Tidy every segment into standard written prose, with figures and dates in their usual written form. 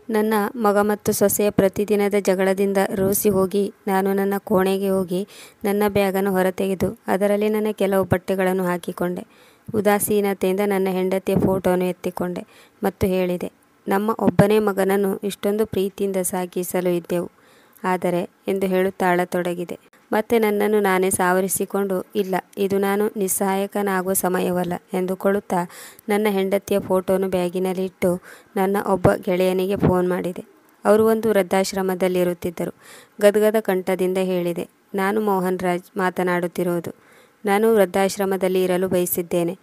ನನ್ನ ಮಗ ಮತ್ತು ಸೊಸೆಯ ಪ್ರತಿದಿನದ ಜಗಳದಿಂದ ರೋಸಿ ಹೋಗಿ ನಾನು ನನ್ನ ಕೋಣೆಗೆ ಹೋಗಿ ನನ್ನ ಬ್ಯಾಗನ್ನು ಹೊರತೆಗೆದು ಅದರಲ್ಲಿ ನನ್ನ ಕೆಲವು ಬಟ್ಟೆಗಳನ್ನು ಹಾಕಿಕೊಂಡೆ. ಉದಾಸೀನತೆಯಿಂದ ನನ್ನ ಹೆಂಡತಿಯ ಫೋಟೋವನ್ನು ಎತ್ತಿಕೊಂಡೆ ಮತ್ತು ಹೇಳಿದೆ, ನಮ್ಮ ಒಬ್ಬನೇ ಮಗನನ್ನು ಇಷ್ಟೊಂದು ಪ್ರೀತಿಯಿಂದ ಸಾಕಿಸಲು ಇದ್ದೆವು ಆದರೆ ಎಂದು ಹೇಳುತ್ತಾ ಅಳತೊಡಗಿದೆ. ಮತ್ತೆ ನನ್ನನ್ನು ನಾನೇ ಸಾವರಿಸಿಕೊಂಡು, ಇಲ್ಲ, ಇದು ನಾನು ನಿಸ್ಸಹಾಯಕನಾಗುವ ಸಮಯವಲ್ಲ ಎಂದುಕೊಳ್ಳುತ್ತಾ ನನ್ನ ಹೆಂಡತಿಯ ಫೋಟೋನು ಬ್ಯಾಗಿನಲ್ಲಿ ಇಟ್ಟು ನನ್ನ ಒಬ್ಬ ಗೆಳೆಯನಿಗೆ ಫೋನ್ ಮಾಡಿದೆ. ಅವರು ಒಂದು ವೃದ್ಧಾಶ್ರಮದಲ್ಲಿರುತ್ತಿದ್ದರು. ಗದ್ಗದ ಕಂಠದಿಂದ ಹೇಳಿದೆ, ನಾನು ಮೋಹನ್ ರಾಜ್ ಮಾತನಾಡುತ್ತಿರುವುದು. ನಾನು ವೃದ್ಧಾಶ್ರಮದಲ್ಲಿ ಇರಲು ಬಯಸಿದ್ದೇನೆ.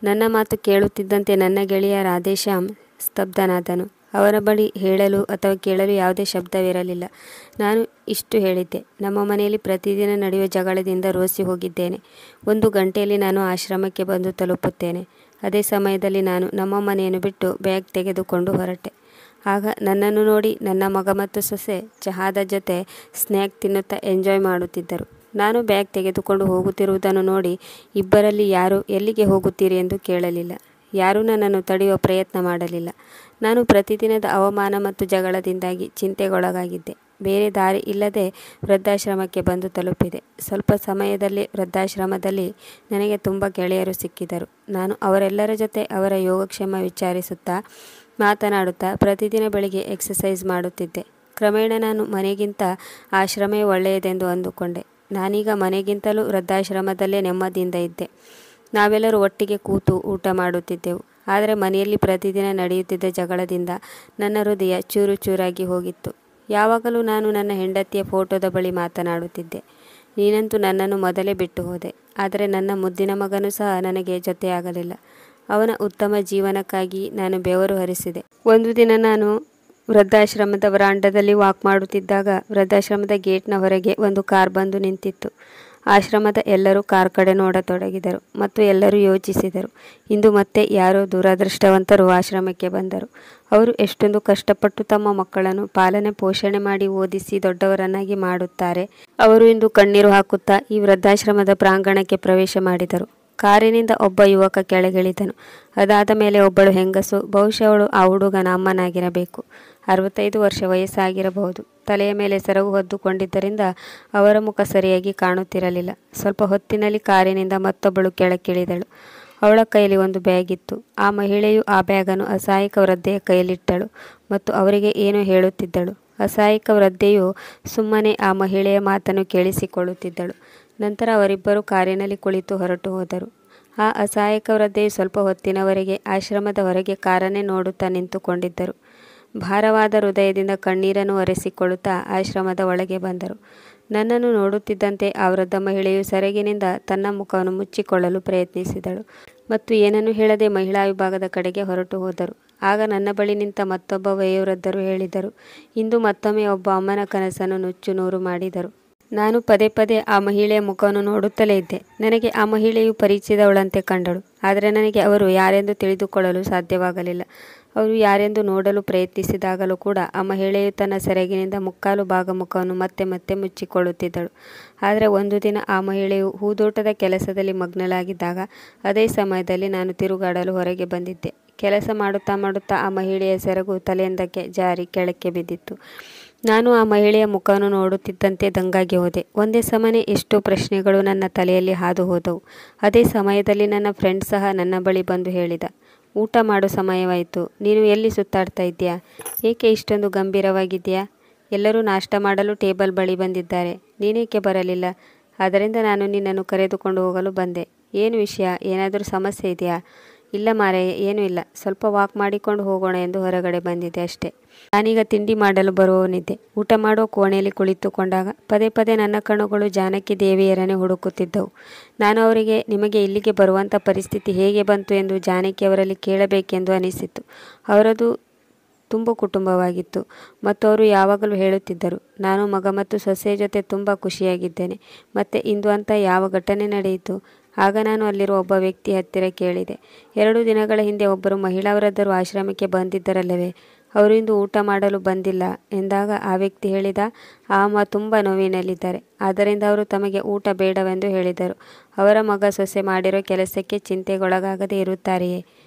ನನ್ನ ಮಾತು ಕೇಳುತ್ತಿದ್ದಂತೆ ನನ್ನ ಗೆಳೆಯ ರಾಧೇಶ್ಯಾಮ್ ಸ್ತಬ್ಧನಾದನು. ಅವರ ಬಳಿ ಹೇಳಲು ಅಥವಾ ಕೇಳಲು ಯಾವುದೇ ಶಬ್ದವಿರಲಿಲ್ಲ. ನಾನು ಇಷ್ಟು ಹೇಳಿದ್ದೆ, ನಮ್ಮ ಮನೆಯಲ್ಲಿ ಪ್ರತಿದಿನ ನಡೆಯುವ ಜಗಳದಿಂದ ರೋಸಿ ಹೋಗಿದ್ದೇನೆ. 1 ಗಂಟೆಯಲ್ಲಿ ನಾನು ಆಶ್ರಮಕ್ಕೆ ಬಂದು ತಲುಪುತ್ತೇನೆ. ಅದೇ ಸಮಯದಲ್ಲಿ ನಾನು ನಮ್ಮ ಮನೆಯನ್ನು ಬಿಟ್ಟು ಬ್ಯಾಗ್ ತೆಗೆದುಕೊಂಡು ಹೊರಟೆ. ಆಗ ನನ್ನನ್ನು ನೋಡಿ ನನ್ನ ಮಗ ಮತ್ತು ಸೊಸೆ ಚಹಾದ ಜೊತೆ ಸ್ನ್ಯಾಕ್ ತಿನ್ನುತ್ತಾ ಎಂಜಾಯ್ ಮಾಡುತ್ತಿದ್ದರು. ನಾನು ಬ್ಯಾಗ್ ತೆಗೆದುಕೊಂಡು ಹೋಗುತ್ತಿರುವುದನ್ನು ನೋಡಿ ಇಬ್ಬರಲ್ಲಿ ಯಾರೂ ಎಲ್ಲಿಗೆ ಹೋಗುತ್ತೀರಿ ಎಂದು ಕೇಳಲಿಲ್ಲ. ಯಾರೂ ನನ್ನನ್ನು ತಡೆಯುವ ಪ್ರಯತ್ನ ಮಾಡಲಿಲ್ಲ. ನಾನು ಪ್ರತಿದಿನದ ಅವಮಾನ ಮತ್ತು ಜಗಳದಿಂದಾಗಿ ಚಿಂತೆಗೊಳಗಾಗಿದ್ದೆ. ಬೇರೆ ದಾರಿ ಇಲ್ಲದೆ ವೃದ್ಧಾಶ್ರಮಕ್ಕೆ ಬಂದು ತಲುಪಿದೆ. ಸ್ವಲ್ಪ ಸಮಯದಲ್ಲಿ ವೃದ್ಧಾಶ್ರಮದಲ್ಲಿ ನನಗೆ ತುಂಬ ಗೆಳೆಯರು ಸಿಕ್ಕಿದರು. ನಾನು ಅವರೆಲ್ಲರ ಜೊತೆ ಅವರ ಯೋಗಕ್ಷೇಮ ವಿಚಾರಿಸುತ್ತಾ ಮಾತನಾಡುತ್ತಾ ಪ್ರತಿದಿನ ಬೆಳಿಗ್ಗೆ ಎಕ್ಸಸೈಸ್ ಮಾಡುತ್ತಿದ್ದೆ. ಕ್ರಮೇಣ ನಾನು ಮನೆಗಿಂತ ಆಶ್ರಮವೇ ಒಳ್ಳೆಯದೆಂದು ಅಂದುಕೊಂಡೆ. ನಾನೀಗ ಮನೆಗಿಂತಲೂ ವೃದ್ಧಾಶ್ರಮದಲ್ಲೇ ನೆಮ್ಮದಿಯಿಂದ ಇದ್ದೆ. ನಾವೆಲ್ಲರೂ ಒಟ್ಟಿಗೆ ಕೂತು ಊಟ ಮಾಡುತ್ತಿದ್ದೆವು. ಆದರೆ ಮನೆಯಲ್ಲಿ ಪ್ರತಿದಿನ ನಡೆಯುತ್ತಿದ್ದ ಜಗಳದಿಂದ ನನ್ನ ಹೃದಯ ಚೂರು ಚೂರಾಗಿ ಹೋಗಿತ್ತು. ಯಾವಾಗಲೂ ನಾನು ನನ್ನ ಹೆಂಡತಿಯ ಫೋಟೋದ ಬಳಿ ಮಾತನಾಡುತ್ತಿದ್ದೆ. ನೀನಂತೂ ನನ್ನನ್ನು ಮೊದಲೇ ಬಿಟ್ಟು ಹೋದೆ. ಆದರೆ ನನ್ನ ಮುದ್ದಿನ ಮಗನೂ ಸಹ ನನಗೆ ಜೊತೆಯಾಗಲಿಲ್ಲ. ಅವನ ಉತ್ತಮ ಜೀವನಕ್ಕಾಗಿ ನಾನು ಬೆವರು ಹರಿಸಿದೆ. ಒಂದು ದಿನ ನಾನು ವೃದ್ಧಾಶ್ರಮದ ವರಾಂಡದಲ್ಲಿ ವಾಕ್ ಮಾಡುತ್ತಿದ್ದಾಗ ವೃದ್ಧಾಶ್ರಮದ ಗೇಟ್ನ ಹೊರಗೆ ಒಂದು ಕಾರ್ ಬಂದು ನಿಂತಿತ್ತು. ಆಶ್ರಮದ ಎಲ್ಲರೂ ಕಾರ್ ಕಡೆ ನೋಡತೊಡಗಿದರು ಮತ್ತು ಎಲ್ಲರೂ ಯೋಚಿಸಿದರು, ಇಂದು ಮತ್ತೆ ಯಾರೋ ದುರದೃಷ್ಟವಂತರು ಆಶ್ರಮಕ್ಕೆ ಬಂದರು. ಅವರು ಎಷ್ಟೊಂದು ಕಷ್ಟಪಟ್ಟು ತಮ್ಮ ಮಕ್ಕಳನ್ನು ಪಾಲನೆ ಪೋಷಣೆ ಮಾಡಿ ಓದಿಸಿ ದೊಡ್ಡವರನ್ನಾಗಿ ಮಾಡುತ್ತಾರೆ. ಅವರು ಇಂದು ಕಣ್ಣೀರು ಹಾಕುತ್ತಾ ಈ ವೃದ್ಧಾಶ್ರಮದ ಪ್ರಾಂಗಣಕ್ಕೆ ಪ್ರವೇಶ ಮಾಡಿದರು. ಕಾರಿನಿಂದ ಒಬ್ಬ ಯುವಕ ಕೆಳಗಿಳಿದನು. ಅದಾದ ಮೇಲೆ ಒಬ್ಬಳು ಹೆಂಗಸು, ಬಹುಶಃ ಅವಳು ಆ ಹುಡುಗನ ಅಮ್ಮನಾಗಿರಬೇಕು. 65 ವರ್ಷ ವಯಸ್ಸಾಗಿರಬಹುದು. ತಲೆಯ ಮೇಲೆ ಸೆರಗು ಹೊದ್ದುಕೊಂಡಿದ್ದರಿಂದ ಅವರ ಮುಖ ಸರಿಯಾಗಿ ಕಾಣುತ್ತಿರಲಿಲ್ಲ. ಸ್ವಲ್ಪ ಹೊತ್ತಿನಲ್ಲಿ ಕಾರಿನಿಂದ ಮತ್ತೊಬ್ಬಳು ಕೆಳಕ್ಕಿಳಿದಳು. ಅವಳ ಕೈಯಲ್ಲಿ ಒಂದು ಬ್ಯಾಗ್ ಇತ್ತು. ಆ ಮಹಿಳೆಯು ಆ ಬ್ಯಾಗನ್ನು ಅಸಹಾಯಕ ವೃದ್ಧೆಯ ಕೈಯಲ್ಲಿಟ್ಟಳು ಮತ್ತು ಅವರಿಗೆ ಏನೋ ಹೇಳುತ್ತಿದ್ದಳು. ಅಸಹಾಯಕ ವೃದ್ಧೆಯು ಸುಮ್ಮನೆ ಆ ಮಹಿಳೆಯ ಮಾತನ್ನು ಕೇಳಿಸಿಕೊಳ್ಳುತ್ತಿದ್ದಳು. ನಂತರ ಅವರಿಬ್ಬರು ಕಾರಿನಲ್ಲಿ ಕುಳಿತು ಹೊರಟು ಹೋದರು. ಆ ಅಸಹಾಯಕ ವೃದ್ಧೆಯು ಸ್ವಲ್ಪ ಹೊತ್ತಿನವರೆಗೆ ಆಶ್ರಮದ ಹೊರಗೆ ಕಾರನ್ನೇ ನೋಡುತ್ತಾ ನಿಂತುಕೊಂಡಿದ್ದರು. ಭಾರವಾದ ಹೃದಯದಿಂದ ಕಣ್ಣೀರನ್ನು ಒರೆಸಿಕೊಳ್ಳುತ್ತಾ ಆಶ್ರಮದ ಒಳಗೆ ಬಂದರು. ನನ್ನನ್ನು ನೋಡುತ್ತಿದ್ದಂತೆ ಆ ವೃದ್ಧ ಮಹಿಳೆಯು ಸೆರಗಿನಿಂದ ತನ್ನ ಮುಖವನ್ನು ಮುಚ್ಚಿಕೊಳ್ಳಲು ಪ್ರಯತ್ನಿಸಿದಳು ಮತ್ತು ಏನನ್ನೂ ಹೇಳದೆ ಮಹಿಳಾ ವಿಭಾಗದ ಕಡೆಗೆ ಹೊರಟು ಹೋದರು. ಆಗ ನನ್ನ ಬಳಿ ನಿಂತ ಮತ್ತೊಬ್ಬ ವಯೋವೃದ್ಧರು ಹೇಳಿದರು, ಇಂದು ಮತ್ತೊಮ್ಮೆ ಒಬ್ಬ ಅಮ್ಮನ ಕನಸನ್ನು ನುಚ್ಚು ನೂರು ಮಾಡಿದರು. ನಾನು ಪದೇ ಪದೇ ಆ ಮಹಿಳೆಯ ಮುಖವನ್ನು ನೋಡುತ್ತಲೇ ಇದ್ದೆ. ನನಗೆ ಆ ಮಹಿಳೆಯು ಪರಿಚಯದವಳಂತೆ ಕಂಡಳು. ಆದರೆ ನನಗೆ ಅವರು ಯಾರೆಂದು ತಿಳಿದುಕೊಳ್ಳಲು ಸಾಧ್ಯವಾಗಲಿಲ್ಲ. ಅವರು ಯಾರೆಂದು ನೋಡಲು ಪ್ರಯತ್ನಿಸಿದಾಗಲೂ ಕೂಡ ಆ ಮಹಿಳೆಯು ತನ್ನ ಸೆರಗಿನಿಂದ ಮುಕ್ಕಾಲು ಭಾಗ ಮುಖವನ್ನು ಮತ್ತೆ ಮತ್ತೆ ಮುಚ್ಚಿಕೊಳ್ಳುತ್ತಿದ್ದಳು. ಆದರೆ ಒಂದು ದಿನ ಆ ಮಹಿಳೆಯು ಹೂದೋಟದ ಕೆಲಸದಲ್ಲಿ ಮಗ್ನಳಾಗಿದ್ದಾಗ ಅದೇ ಸಮಯದಲ್ಲಿ ನಾನು ತಿರುಗಾಡಲು ಹೊರಗೆ ಬಂದಿದ್ದೆ. ಕೆಲಸ ಮಾಡುತ್ತಾ ಮಾಡುತ್ತಾ ಆ ಮಹಿಳೆಯ ಸೆರಗು ತಲೆಯಿಂದಕ್ಕೆ ಜಾರಿ ಕೆಳಕ್ಕೆ ಬಿದ್ದಿತ್ತು. ನಾನು ಆ ಮಹಿಳೆಯ ಮುಖವನ್ನು ನೋಡುತ್ತಿದ್ದಂತೆ ದಂಗಾಗಿ ಹೋದೆ. ಒಂದೇ ಸಮನೆ ಎಷ್ಟೋ ಪ್ರಶ್ನೆಗಳು ನನ್ನ ತಲೆಯಲ್ಲಿ ಹಾದು ಹೋದವು. ಅದೇ ಸಮಯದಲ್ಲಿ ನನ್ನ ಫ್ರೆಂಡ್ ಸಹ ನನ್ನ ಬಳಿ ಬಂದು ಹೇಳಿದ, ಊಟ ಮಾಡೋ ಸಮಯವಾಯಿತು, ನೀನು ಎಲ್ಲಿ ಸುತ್ತಾಡ್ತಾ ಇದ್ದೀಯಾ? ಏಕೆ ಇಷ್ಟೊಂದು ಗಂಭೀರವಾಗಿದೆಯಾ? ಎಲ್ಲರೂ ನಾಷ್ಟ ಮಾಡಲು ಟೇಬಲ್ ಬಳಿ ಬಂದಿದ್ದಾರೆ, ನೀನೇಕೆ ಬರಲಿಲ್ಲ? ಆದ್ದರಿಂದ ನಾನು ನಿನ್ನನ್ನು ಕರೆದುಕೊಂಡು ಹೋಗಲು ಬಂದೆ. ಏನು ವಿಷಯ? ಏನಾದರೂ ಸಮಸ್ಯೆ ಇದೆಯಾ? ಇಲ್ಲ ಮಾರಾಯ, ಏನೂ ಇಲ್ಲ, ಸ್ವಲ್ಪ ವಾಕ್ ಮಾಡಿಕೊಂಡು ಹೋಗೋಣ ಎಂದು ಹೊರಗಡೆ ಬಂದಿದ್ದೆ ಅಷ್ಟೇ. ನಾನೀಗ ತಿಂಡಿ ಮಾಡಲು ಬರುವವನಿದ್ದೆ. ಊಟ ಮಾಡುವ ಕೋಣೆಯಲ್ಲಿ ಕುಳಿತುಕೊಂಡಾಗ ಪದೇ ಪದೇ ನನ್ನ ಕಣ್ಣುಗಳು ಜಾನಕಿ ದೇವಿಯರನ್ನೇ ಹುಡುಕುತ್ತಿದ್ದವು. ನಾನು ಅವರಿಗೆ ನಿಮಗೆ ಇಲ್ಲಿಗೆ ಬರುವಂಥ ಪರಿಸ್ಥಿತಿ ಹೇಗೆ ಬಂತು ಎಂದು ಜಾನಕಿಯವರಲ್ಲಿ ಕೇಳಬೇಕೆಂದು ಅನಿಸಿತು. ಅವರದು ತುಂಬು ಕುಟುಂಬವಾಗಿತ್ತು ಮತ್ತು ಅವರು ಯಾವಾಗಲೂ ಹೇಳುತ್ತಿದ್ದರು, ನಾನು ಮಗ ಮತ್ತು ಸೊಸೆಯ ಜೊತೆ ತುಂಬ ಖುಷಿಯಾಗಿದ್ದೇನೆ. ಮತ್ತು ಇಂದು ಅಂತ ಯಾವ ಘಟನೆ ನಡೆಯಿತು? ಆಗ ನಾನು ಅಲ್ಲಿರುವ ಒಬ್ಬ ವ್ಯಕ್ತಿ ಹತ್ತಿರ ಕೇಳಿದೆ, 2 ದಿನಗಳ ಹಿಂದೆ ಒಬ್ಬರು ಮಹಿಳಾ ವೃದ್ಧರು ಆಶ್ರಮಕ್ಕೆ ಬಂದಿದ್ದರಲ್ಲವೇ? ಅವರು ಇಂದು ಊಟ ಮಾಡಲು ಬಂದಿಲ್ಲ ಎಂದಾಗ ಆ ವ್ಯಕ್ತಿ ಹೇಳಿದ, ಆ ಅಮ್ಮ ತುಂಬ ನೋವಿನಲ್ಲಿದ್ದಾರೆ, ಆದ್ದರಿಂದ ಅವರು ತಮಗೆ ಊಟ ಬೇಡವೆಂದು ಹೇಳಿದರು. ಅವರ ಮಗ ಸೊಸೆ ಮಾಡಿರೋ ಕೆಲಸಕ್ಕೆ ಚಿಂತೆಗೊಳಗಾಗದೇ ಇರುತ್ತಾರೆಯೇ?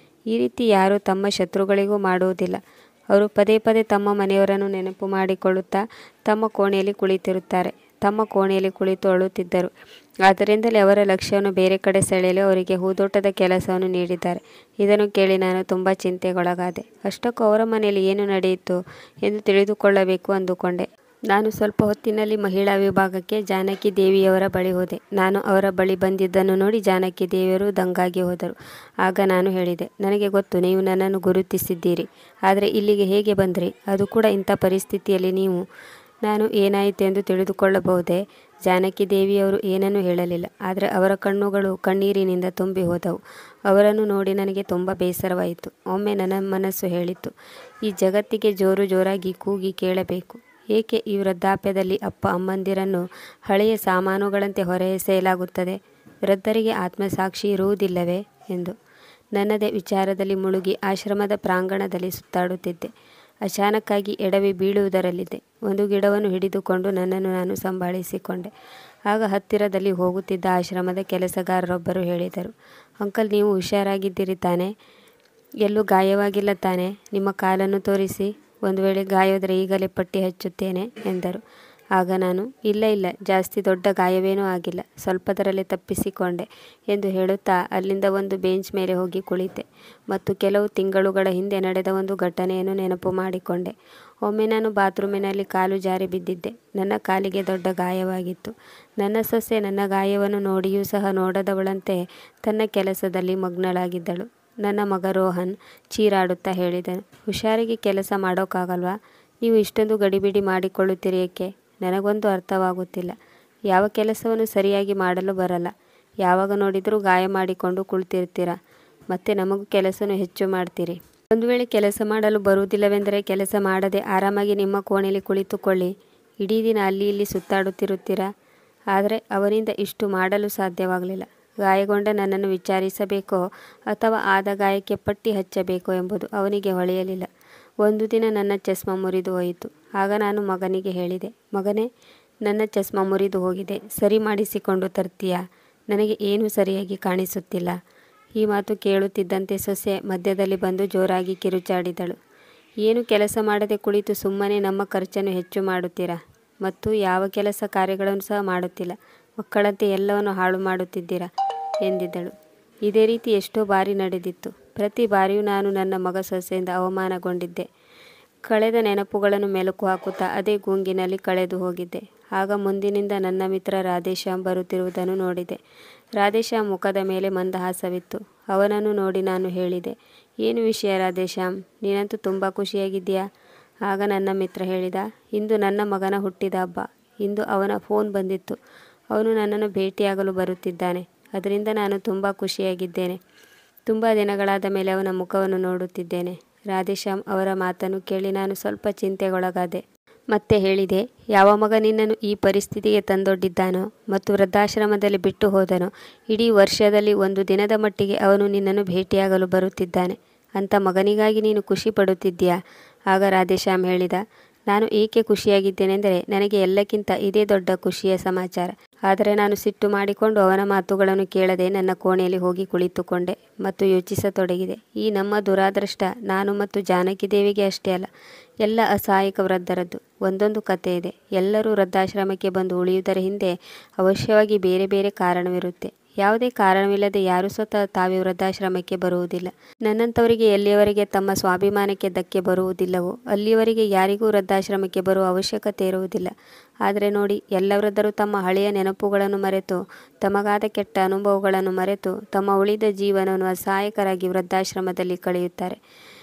ಈ ರೀತಿ ಯಾರೂ ತಮ್ಮ ಶತ್ರುಗಳಿಗೂ ಮಾಡುವುದಿಲ್ಲ. ಅವರು ಪದೇ ಪದೇ ತಮ್ಮ ಮನೆಯವರನ್ನು ನೆನಪು ಮಾಡಿಕೊಳ್ಳುತ್ತಾ ತಮ್ಮ ಕೋಣೆಯಲ್ಲಿ ಕುಳಿತಿರುತ್ತಾರೆ. ತಮ್ಮ ಕೋಣೆಯಲ್ಲಿ ಕುಳಿತು ಅಳುತ್ತಿದ್ದರು. ಆದ್ದರಿಂದಲೇ ಅವರ ಲಕ್ಷ್ಯವನ್ನು ಬೇರೆ ಕಡೆ ಸೆಳೆಯಲು ಅವರಿಗೆ ಹೂದೋಟದ ಕೆಲಸವನ್ನು ನೀಡಿದ್ದಾರೆ. ಇದನ್ನು ಕೇಳಿ ನಾನು ತುಂಬ ಚಿಂತೆಗೊಳಗಾದೆ. ಅಷ್ಟಕ್ಕೂ ಅವರ ಮನೆಯಲ್ಲಿ ಏನು ನಡೆಯಿತು ಎಂದು ತಿಳಿದುಕೊಳ್ಳಬೇಕು ಅಂದುಕೊಂಡೆ. ನಾನು ಸ್ವಲ್ಪ ಹೊತ್ತಿನಲ್ಲಿ ಮಹಿಳಾ ವಿಭಾಗಕ್ಕೆ ಜಾನಕಿ ದೇವಿಯವರ ಬಳಿ ಹೋದೆ. ನಾನು ಅವರ ಬಳಿ ಬಂದಿದ್ದನ್ನು ನೋಡಿ ಜಾನಕಿ ದೇವಿಯವರು ದಂಗಾಗಿ ಹೋದರು. ಆಗ ನಾನು ಹೇಳಿದೆ, ನನಗೆ ಗೊತ್ತು ನೀವು ನನ್ನನ್ನು ಗುರುತಿಸಿದ್ದೀರಿ. ಆದರೆ ಇಲ್ಲಿಗೆ ಹೇಗೆ ಬಂದ್ರಿ? ಅದು ಕೂಡ ಇಂಥ ಪರಿಸ್ಥಿತಿಯಲ್ಲಿ ನೀವು? ನಾನು ಏನಾಯಿತು ಎಂದು ತಿಳಿದುಕೊಳ್ಳಬಹುದೇ? ಜಾನಕಿ ದೇವಿಯವರು ಏನನ್ನೂ ಹೇಳಲಿಲ್ಲ. ಆದರೆ ಅವರ ಕಣ್ಣುಗಳು ಕಣ್ಣೀರಿನಿಂದ ತುಂಬಿ ಹೋದವು. ಅವರನ್ನು ನೋಡಿ ನನಗೆ ತುಂಬ ಬೇಸರವಾಯಿತು. ಒಮ್ಮೆ ನನ್ನ ಮನಸ್ಸು ಹೇಳಿತು, ಈ ಜಗತ್ತಿಗೆ ಜೋರು ಜೋರಾಗಿ ಕೂಗಿ ಕೇಳಬೇಕು. ಏಕೆ ಈ ವೃದ್ಧಾಪ್ಯದಲ್ಲಿ ಅಪ್ಪ ಅಮ್ಮಂದಿರನ್ನು ಹಳೆಯ ಸಾಮಾನುಗಳಂತೆ ಹೊರಎಸೆಯಲಾಗುತ್ತದೆ? ವೃದ್ಧರಿಗೆ ಆತ್ಮಸಾಕ್ಷಿ ಇರುವುದಿಲ್ಲವೇ ಎಂದು ನನ್ನದೇ ವಿಚಾರದಲ್ಲಿ ಮುಳುಗಿ ಆಶ್ರಮದ ಪ್ರಾಂಗಣದಲ್ಲಿ ಸುತ್ತಾಡುತ್ತಿದ್ದೆ. ಅಚಾನಕ್ಕಾಗಿ ಎಡವಿ ಬೀಳುವುದರಲ್ಲಿದ್ದೆ. ಒಂದು ಗಿಡವನ್ನು ಹಿಡಿದುಕೊಂಡು ನನ್ನನ್ನು ನಾನು ಸಂಭಾಳಿಸಿಕೊಂಡೆ. ಆಗ ಹತ್ತಿರದಲ್ಲಿ ಹೋಗುತ್ತಿದ್ದ ಆಶ್ರಮದ ಕೆಲಸಗಾರರೊಬ್ಬರು ಹೇಳಿದರು, ಅಂಕಲ್, ನೀವು ಹುಷಾರಾಗಿದ್ದೀರಿ ತಾನೇ? ಎಲ್ಲೂ ಗಾಯವಾಗಿಲ್ಲ ತಾನೇ? ನಿಮ್ಮ ಕಾಲನ್ನು ತೋರಿಸಿ. ಒಂದು ವೇಳೆ ಗಾಯವಾದರೆ ಈಗಲೇ ಪಟ್ಟಿ ಹಚ್ಚುತ್ತೇನೆ ಎಂದರು. ಆಗ ನಾನು, ಇಲ್ಲ, ಜಾಸ್ತಿ ದೊಡ್ಡ ಗಾಯವೇನೂ ಆಗಿಲ್ಲ, ಸ್ವಲ್ಪದರಲ್ಲೇ ತಪ್ಪಿಸಿಕೊಂಡೆ ಎಂದು ಹೇಳುತ್ತಾ ಅಲ್ಲಿಂದ ಒಂದು ಬೆಂಚ್ ಮೇಲೆ ಹೋಗಿ ಕುಳಿತೆ ಮತ್ತು ಕೆಲವು ತಿಂಗಳುಗಳ ಹಿಂದೆ ನಡೆದ ಒಂದು ಘಟನೆಯನ್ನು ನೆನಪು ಮಾಡಿಕೊಂಡೆ. ಒಮ್ಮೆ ನಾನು ಬಾತ್ರೂಮಿನಲ್ಲಿ ಕಾಲು ಜಾರಿ ಬಿದ್ದಿದ್ದೆ. ನನ್ನ ಕಾಲಿಗೆ ದೊಡ್ಡ ಗಾಯವಾಗಿತ್ತು. ನನ್ನ ಸೊಸೆ ನನ್ನ ಗಾಯವನ್ನು ನೋಡಿಯೂ ಸಹ ನೋಡದವಳಂತೆ ತನ್ನ ಕೆಲಸದಲ್ಲಿ ಮಗ್ನಳಾಗಿದ್ದಳು. ನನ್ನ ಮಗ ರೋಹನ್ ಚೀರಾಡುತ್ತಾ ಹೇಳಿದನು, ಹುಷಾರಿಗೆ ಕೆಲಸ ಮಾಡೋಕ್ಕಾಗಲ್ವಾ? ನೀವು ಇಷ್ಟೊಂದು ಗಡಿಬಿಡಿ ಮಾಡಿಕೊಳ್ಳುತ್ತೀರಿ ಏಕೆ? ನನಗೊಂದು ಅರ್ಥವಾಗುತ್ತಿಲ್ಲ. ಯಾವ ಕೆಲಸವನ್ನು ಸರಿಯಾಗಿ ಮಾಡಲು ಬರಲ್ಲ. ಯಾವಾಗ ನೋಡಿದರೂ ಗಾಯ ಮಾಡಿಕೊಂಡು ಕುಳಿತಿರ್ತೀರ. ಮತ್ತೆ ನಮಗೂ ಕೆಲಸನೂ ಹೆಚ್ಚು ಮಾಡ್ತೀರಿ. ಒಂದು ವೇಳೆ ಕೆಲಸ ಮಾಡಲು ಬರುವುದಿಲ್ಲವೆಂದರೆ ಕೆಲಸ ಮಾಡದೆ ಆರಾಮಾಗಿ ನಿಮ್ಮ ಕೋಣೆಯಲ್ಲಿ ಕುಳಿತುಕೊಳ್ಳಿ. ಇಡೀ ದಿನ ಅಲ್ಲಿ ಇಲ್ಲಿ ಸುತ್ತಾಡುತ್ತಿರುತ್ತೀರಾ? ಆದರೆ ಅವನಿಂದ ಇಷ್ಟು ಮಾಡಲು ಸಾಧ್ಯವಾಗಲಿಲ್ಲ. ಗಾಯಗೊಂಡ ನನ್ನನ್ನು ವಿಚಾರಿಸಬೇಕೋ ಅಥವಾ ಆದ ಗಾಯಕ್ಕೆ ಪಟ್ಟಿ ಹಚ್ಚಬೇಕೋ ಎಂಬುದು ಅವನಿಗೆ ಹೊಳೆಯಲಿಲ್ಲ. ಒಂದು ದಿನ ನನ್ನ ಚಸ್ಮಾ ಮುರಿದು ಹೋಯಿತು. ಆಗ ನಾನು ಮಗನಿಗೆ ಹೇಳಿದೆ, ಮಗನೇ, ನನ್ನ ಚಸ್ಮಾ ಮುರಿದು ಹೋಗಿದೆ, ಸರಿ ಮಾಡಿಸಿಕೊಂಡು ತರ್ತೀಯಾ? ನನಗೆ ಏನೂ ಸರಿಯಾಗಿ ಕಾಣಿಸುತ್ತಿಲ್ಲ. ಈ ಮಾತು ಕೇಳುತ್ತಿದ್ದಂತೆ ಸೊಸೆ ಮಧ್ಯದಲ್ಲಿ ಬಂದು ಜೋರಾಗಿ ಕಿರುಚಾಡಿದಳು. ಏನು ಕೆಲಸ ಮಾಡದೆ ಕುಳಿತು ಸುಮ್ಮನೆ ನಮ್ಮ ಖರ್ಚನ್ನು ಹೆಚ್ಚು ಮಾಡುತ್ತೀರಾ ಮತ್ತು ಯಾವ ಕೆಲಸ ಕಾರ್ಯಗಳನ್ನು ಸಹ ಮಾಡುತ್ತಿಲ್ಲ. ಮಕ್ಕಳಂತೆ ಎಲ್ಲವನ್ನು ಹಾಳು ಮಾಡುತ್ತಿದ್ದೀರಾ ಎಂದಿದ್ದಳು. ಇದೇ ರೀತಿ ಎಷ್ಟೋ ಬಾರಿ ನಡೆದಿತ್ತು. ಪ್ರತಿ ಬಾರಿಯೂ ನಾನು ನನ್ನ ಮಗ ಸೊಸೆಯಿಂದ ಅವಮಾನಗೊಂಡಿದ್ದೆ. ಕಳೆದ ನೆನಪುಗಳನ್ನು ಮೆಲುಕು ಹಾಕುತ್ತಾ ಅದೇ ಗುಂಗಿನಲ್ಲಿ ಕಳೆದು ಹೋಗಿದ್ದೆ. ಆಗ ಮುಂದಿನಿಂದ ನನ್ನ ಮಿತ್ರ ರಾಧೇಶ್ಯಾಮ್ ಬರುತ್ತಿರುವುದನ್ನು ನೋಡಿದೆ. ರಾಧೇಶ್ಯಾಮ್ ಮುಖದ ಮೇಲೆ ಮಂದಹಾಸವಿತ್ತು. ಅವನನ್ನು ನೋಡಿ ನಾನು ಹೇಳಿದೆ, ಏನು ವಿಷಯ ರಾಧೇಶ್ಯಾಮ್, ನೀನಂತೂ ತುಂಬ ಖುಷಿಯಾಗಿದ್ದೀಯಾ? ಆಗ ನನ್ನ ಮಿತ್ರ ಹೇಳಿದ, ಇಂದು ನನ್ನ ಮಗನ ಹುಟ್ಟಿದ ಹಬ್ಬ. ಇಂದು ಅವನ ಫೋನ್ ಬಂದಿತ್ತು. ಅವನು ನನ್ನನ್ನು ಭೇಟಿಯಾಗಲು ಬರುತ್ತಿದ್ದಾನೆ. ಅದರಿಂದ ನಾನು ತುಂಬ ಖುಷಿಯಾಗಿದ್ದೇನೆ. ತುಂಬ ದಿನಗಳಾದ ಮೇಲೆ ಅವನ ಮುಖವನ್ನು ನೋಡುತ್ತಿದ್ದೇನೆ. ರಾಧೇಶ್ಯಾಮ್ ಅವರ ಮಾತನ್ನು ಕೇಳಿ ನಾನು ಸ್ವಲ್ಪ ಚಿಂತೆಗೊಳಗಾದೆ. ಮತ್ತೆ ಹೇಳಿದೆ, ಯಾವ ಮಗ ನಿನ್ನನ್ನು ಈ ಪರಿಸ್ಥಿತಿಗೆ ತಂದೊಡ್ಡಿದ್ದಾನೋ ಮತ್ತು ವೃದ್ಧಾಶ್ರಮದಲ್ಲಿ ಬಿಟ್ಟು ಹೋದನೋ, ಇಡೀ ವರ್ಷದಲ್ಲಿ ಒಂದು ದಿನದ ಮಟ್ಟಿಗೆ ಅವನು ನಿನ್ನನ್ನು ಭೇಟಿಯಾಗಲು ಬರುತ್ತಿದ್ದಾನೆ. ಅಂಥ ಮಗನಿಗಾಗಿ ನೀನು ಖುಷಿ ಪಡುತ್ತಿದ್ದೀಯಾ? ಆಗ ರಾಧೇಶ್ಯಾಮ್ ಹೇಳಿದ, ನಾನು ಏಕೆ ಖುಷಿಯಾಗಿದ್ದೇನೆಂದರೆ ನನಗೆ ಎಲ್ಲಕ್ಕಿಂತ ಇದೇ ದೊಡ್ಡ ಖುಷಿಯ ಸಮಾಚಾರ. ಆದರೆ ನಾನು ಸಿಟ್ಟು ಮಾಡಿಕೊಂಡು ಅವನ ಮಾತುಗಳನ್ನು ಕೇಳದೆ ನನ್ನ ಕೋಣೆಯಲ್ಲಿ ಹೋಗಿ ಕುಳಿತುಕೊಂಡೆ ಮತ್ತು ಯೋಚಿಸತೊಡಗಿದೆ. ಈ ನಮ್ಮ ದುರಾದೃಷ್ಟ ನಾನು ಮತ್ತು ಜಾನಕಿ ದೇವಿಗೆ ಅಷ್ಟೇ ಅಲ್ಲ, ಎಲ್ಲ ಅಸಹಾಯಕ ವೃದ್ಧರದ್ದು. ಒಂದೊಂದು ಕಥೆ ಇದೆ. ಎಲ್ಲರೂ ವೃದ್ಧಾಶ್ರಮಕ್ಕೆ ಬಂದು ಉಳಿಯುವುದರ ಹಿಂದೆ ಅವಶ್ಯವಾಗಿ ಬೇರೆ ಬೇರೆ ಕಾರಣವಿರುತ್ತೆ. ಯಾವುದೇ ಕಾರಣವಿಲ್ಲದೆ ಯಾರೂ ಸ್ವತಃ ತಾವೇ ವೃದ್ಧಾಶ್ರಮಕ್ಕೆ ಬರುವುದಿಲ್ಲ. ನನ್ನಂಥವರಿಗೆ ಎಲ್ಲಿಯವರೆಗೆ ತಮ್ಮ ಸ್ವಾಭಿಮಾನಕ್ಕೆ ಧಕ್ಕೆ ಬರುವುದಿಲ್ಲವೋ ಅಲ್ಲಿಯವರೆಗೆ ಯಾರಿಗೂ ವೃದ್ಧಾಶ್ರಮಕ್ಕೆ ಬರುವ ಅವಶ್ಯಕತೆ ಇರುವುದಿಲ್ಲ. ಆದರೆ ನೋಡಿ, ಎಲ್ಲ ವೃದ್ಧರು ತಮ್ಮ ಹಳೆಯ ನೆನಪುಗಳನ್ನು ಮರೆತು, ತಮಗಾದ ಕೆಟ್ಟ ಅನುಭವಗಳನ್ನು ಮರೆತು ತಮ್ಮ ಉಳಿದ ಜೀವನವನ್ನು ಅಸಹಾಯಕರಾಗಿ ವೃದ್ಧಾಶ್ರಮದಲ್ಲಿ ಕಳೆಯುತ್ತಾರೆ.